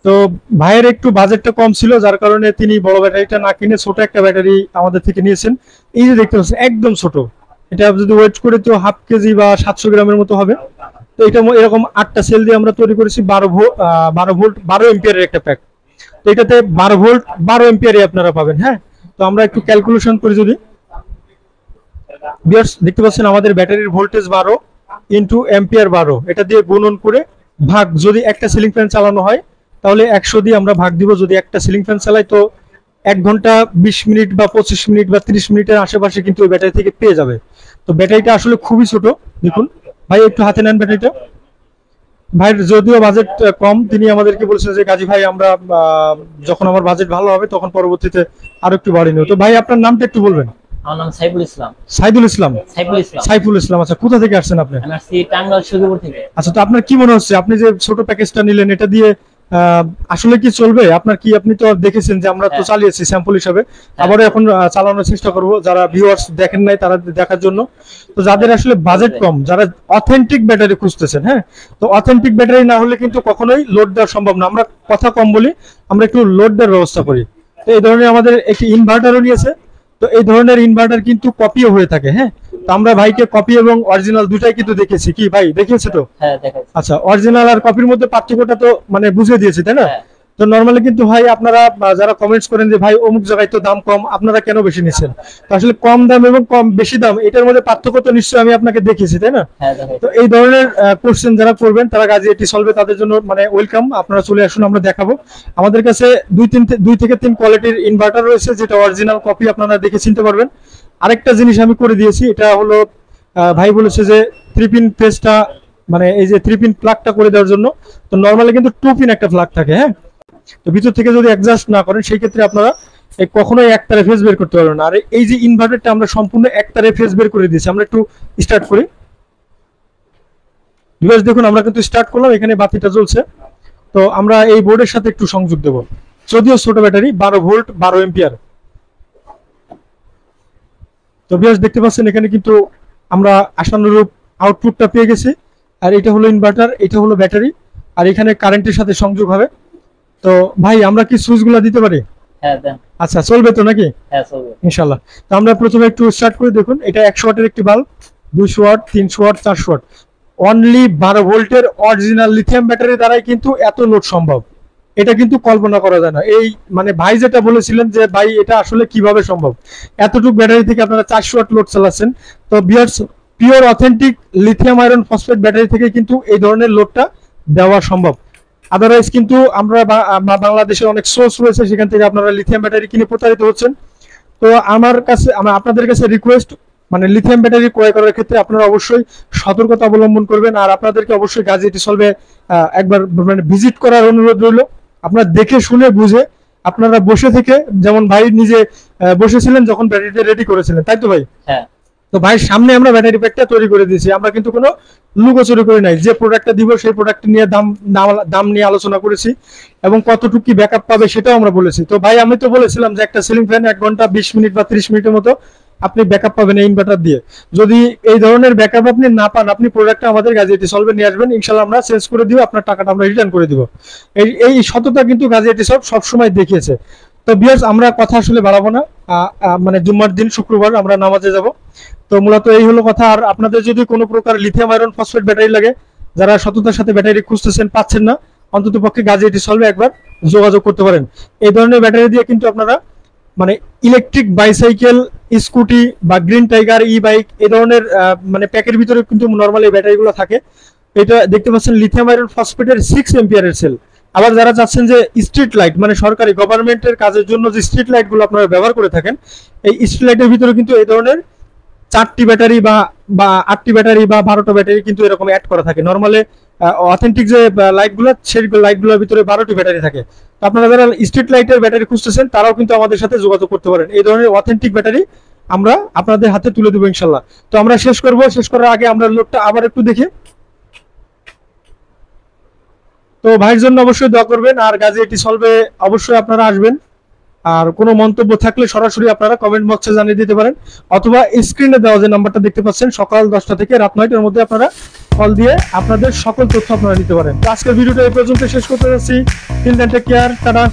তো ভাইয়ের একটু বাজেটটা কম ছিল, যার কারণে তিনি বড় ব্যাটারিটা না কিনে ছোট একটা ব্যাটারি আমাদের থেকে নিয়েছেন। এই যে দেখতে পাচ্ছেন একদম ছোট, এটা যদি ওয়েট করে তো 1/2 কেজি বা 700 গ্রামের মতো হবে। তো এটা এরকম 8টা সেল দিয়ে আমরা তৈরি করেছি 12 ভোল্ট 12 এম্পিয়ারের একটা প্যাক। তো এটাতে 12 ভোল্ট 12 এম্পিয়ারে আপনারা পাবেন। হ্যাঁ, তো আমরা একটু ক্যালকুলেশন করি। যদি ভিউয়ার্স দেখতে পাচ্ছেন আমাদের ব্যাটারির ভোল্টেজ 12 ইনটু এম্পিয়ার 12, এটা দিয়ে গুণন করে ভাগ, যদি একটা সিলিং ফ্যান চালানো হয় তাহলে 100 দিয়ে আমরা ভাগ দিব। যদি একটা সিলিং ফ্যান চালাই তো 1 ঘন্টা 20 মিনিট বা 25 মিনিট বা 30 মিনিটের আশেপাশে কিন্তু ওই ব্যাটারি থেকে পেয়ে যাবে। তো ব্যাটারিটা আসলে খুবই ছোট। দেখুন ভাই, একটু হাতে নেন ব্যাটারিটা। ভাইয়ের যদিও বাজেট কম, তিনি আমাদেরকে বলেছেন যে গাজী ভাই আমরা যখন আমার বাজেট ভালো হবে তখন পরবর্তীতে আরো একটু বাড়িয়ে নেব। তো ভাই আপনার নামটা একটু বলবেন। আমার নাম সাইফুল ইসলাম। সাইদুল ইসলাম। সাইফুল ইসলাম। সাইফুল ইসলাম, আচ্ছা কোথা থেকে আসছেন আপনি? আমি আসছি টাঙ্গাইল সখীপুর থেকে। আচ্ছা, তো আপনার কি মনে হচ্ছে আপনি যে ছোট প্যাকেজটা নিলেন এটা দিয়ে আসলে কি চলবে আপনার? কি আপনি তো দেখেছেন যে আমরা তো চালিয়েছি স্যাম্পল হিসাবে, আবারও এখন চালানোর চেষ্টা করব যারা ভিউয়ার্স দেখেন নাই তারা দেখার জন্য। তো যাদের আসলে বাজেট কম, যারা অথেন্টিক ব্যাটারি খুঁজতেছেন, হ্যাঁ, তো অথেন্টিক ব্যাটারি না হলে কিন্তু কখনোই লোড দেওয়া সম্ভব না। আমরা কথা কম বলি, আমরা একটু লোড দেওয়ার ব্যবস্থা করি। তো এই ধরনের আমাদের একটি ইনভার্টারও নিয়েছে। তো এই ধরনের ইনভার্টার কিন্তু কপিও হয়ে থাকে। হ্যাঁ, তো আমরা ভাইকে কপি এবং অরিজিনাল দুটাই কিন্তু দেখেছি। কি ভাই দেখিয়েছে তো? হ্যাঁ, দেখাচ্ছি। আচ্ছা, অরিজিনাল আর কপির মধ্যে পার্থক্যটা তো মানে বুঝিয়ে দিয়েছে, তাই না? তো নরমালি কিন্তু ভাই আপনারা যারা কমেন্টস করেন যে ভাই অমুক জায়গায় তো দাম কম, আপনারা কেন বেশি নিচ্ছেন? তো আসলে কম দাম এবং কম বেশি দাম এটার মধ্যে পার্থক্য তো নিশ্চয়ই আমি আপনাকে দেখিয়েছি, তাই না? তো এই ধরনের কোশ্চেন যারা করবেন তারা গাজী এটি সলভে তাদের জন্য মানে ওয়েলকাম। আপনারা চলে আসুন, আমরা দেখাবো। আমাদের কাছে 2 থেকে 3 কোয়ালিটির ইনভার্টার রয়েছে, যেটা অরিজিনাল কপি আপনারা দেখে চিনতে পারবেন। আরেকটা জিনিস আমি করে দিয়েছি, এটা হলো ভাই বলেছে যে 3 পিন ফেজটা মানে এই যে 3 পিন প্লাগটা করে দেওয়ার জন্য। তো নরমালি কিন্তু 2 পিন একটা প্লাগ থাকে। হ্যাঁ, তো ভিতর থেকে যদি অ্যাডজাস্ট না করেন সেই ক্ষেত্রে আপনারা কখনোই একতারে ফেজ বের করতে পারবেন না। আর এই যে ইনভার্টারটা আমরা সম্পূর্ণ একতারে ফেজ বের করে দিয়েছি। আমরা একটু স্টার্ট করি। ভিউয়ার্স দেখুন, আমরা কিন্তু স্টার্ট করলাম, এখানে বাতিটা জ্বলছে। তো আমরা এই বোর্ডের সাথে একটু সংযোগ দেব, যদিও ছোট ব্যাটারি 12 ভোল্ট 12 এম্পিয়ার। তো ভিউয়ার্স দেখতে পাচ্ছেন এখানে কিন্তু আমরা আশানুরূপ আউটপুটটা পেয়ে গেছি। আর এটা হলো ইনভার্টার, এটা হলো ব্যাটারি, আর এখানে কারেন্টের সাথে সংযোগ হবে। তো ভাই আমরা কি সুইচগুলো দিতে পারি? হ্যাঁ দেন। আচ্ছা, চলবে তো নাকি? হ্যাঁ চলবে ইনশাআল্লাহ। তো আমরা প্রথমে একটু স্টার্ট করে দেখুন। এটা 100 ওয়াটের একটি bulb, 200 watt 300 watt 400 watt. Only 12 ভোল্টের অরিজিনাল লিথিয়াম ব্যাটারি দ্বারাই কিন্তু এত লোড সম্ভব। এটা কিন্তু কল্পনা করা যায় না। এই মানে ভাই যেটা বলেছিলেন যে ভাই এটা আসলে কিভাবে সম্ভব, এতটুকু ব্যাটারি থেকে আপনারা 400 ওয়াট লোড চালাচ্ছেন। তো বিয়ার্স pure authentic lithium iron phosphate battery থেকে কিন্তু এই ধরনের লোডটা দেওয়া সম্ভব। আদারওয়াইজ কিন্তু আমরা বাংলাদেশে অনেক সোর্স রয়েছে, সেখান থেকে আপনারা লিথিয়াম ব্যাটারি কিনে প্রতারিত হচ্ছেন। তো আপনাদের কাছে রিকোয়েস্ট, মানে লিথিয়াম ব্যাটারি ক্রয় করার ক্ষেত্রে আপনারা অবশ্যই সতর্কতা অবলম্বন করবেন। আর আপনাদেরকে অবশ্যই গাজী এটি সলভে একবার মানে ভিজিট করার অনুরোধ রইল। আপনারা দেখে শুনে বুঝে আপনারা বসে থেকে, যেমন ভাই নিজে বসেছিলেন যখন ব্যাটারিটা রেডি করেছিলেন, তাই তো ভাই? হ্যাঁ। তো ভাই সামনে আমরা ব্যাটারি প্যাকটা তৈরি করে দিয়েছি। আমরা কিন্তু কোনো লুকোচুরি করে নাই। যে প্রোডাক্টটা দিব সেই প্রোডাক্ট নিয়ে দাম নিয়ে আলোচনা করেছি এবং কতটুকু কি ব্যাকআপ পাবে সেটাও আমরা বলেছি। তো ভাই আমি তো বলেছিলাম যে একটা সিলিং ফ্যান 1 ঘন্টা 20 মিনিট বা 30 মিনিটের মতো আপনি ব্যাকআপ পাবেন এই ইনভার্টার দিয়ে। যদি এই ধরনের ব্যাকআপ আপনি না পান, আপনি প্রোডাক্টটা আমাদের গাজী এটি সলভে নিয়ে আসবেন, ইনশাআল্লাহ আমরা চেঞ্জ করে দিব, আপনার টাকাটা আমরা রিটার্ন করে দিব। এই সততা কিন্তু গাজী এটি সবসময় দেখিয়েছে। তো ভিউয়ার্স আমরা কথা আসলে বাড়াবো না, মানে জুম্মার দিন শুক্রবার আমরা নামাজে যাব। তো মূলত এই হলো কথা। আর আপনাদের যদি কোনো প্রকার লিথিয়াম আয়রন ফসফেট ব্যাটারি লাগে, যারা সততার সাথে ব্যাটারি খুঁজতেছেন পাচ্ছেন না, অন্তত পক্ষে গাজী এটি সলভে একবার যোগাযোগ করতে পারেন। এই ধরনের ব্যাটারি দিয়ে কিন্তু আপনারা মানে ইলেকট্রিক বাইসাইকেল, স্কুটি বা গ্রিন টাইগার, ই বাইক এই ধরনের মানে প্যাকের ভিতরে কিন্তু নরমালি এই ব্যাটারিগুলো থাকে। এটা দেখতে পাচ্ছেন লিথিয়াম আয়রন ফসফেটের 6 এম্পিয়ারের সেল। আবার যারা চাচ্ছেন যে স্ট্রিট লাইট, মানে সরকারি গভর্নমেন্টের কাজের জন্য যে স্ট্রিট লাইটগুলো আপনারা ব্যবহার করে থাকেন, এই স্ট্রিট লাইটের ভিতরে কিন্তু এই ধরনের 4টি ব্যাটারি বা 8টি ব্যাটারি বা 12টা ব্যাটারি কিন্তু এরকম অ্যাড করা থাকে। নরমালি অথেন্টিক যে লাইটগুলো সেই লাইটগুলোর ভিতরে 12টি ব্যাটারি থাকে। তো আপনারা যারা স্ট্রিট লাইটের ব্যাটারি খুঁজতেছেন তারাও কিন্তু আমাদের সাথে যোগাযোগ করতে পারেন। এই ধরনের অথেন্টিক ব্যাটারি আমরা আপনাদের হাতে তুলে দেবো ইনশাল্লাহ। তো আমরা শেষ করার আগে আমরা লোডটা আবার একটু দেখি। তো ভাইয়ের জন্য অবশ্যই দোয়া করবেন। আর গাজী এটি সলভে অবশ্যই আপনারা আসবেন। আর কোনো মন্তব্য থাকলে সরাসরি আপনারা কমেন্ট বক্সে জানিয়ে দিতে পারেন, অথবা স্ক্রিনে দেওয়া যে নাম্বারটা দেখতে পাচ্ছেন, সকাল 10টা থেকে রাত 9টার মধ্যে আপনারা কল দিয়ে আপনাদের সকল তথ্য আপনারা নিতে পারেন। তো আজকের ভিডিওটা এই পর্যন্ত শেষ করতে যাচ্ছি। Till then take care, tata.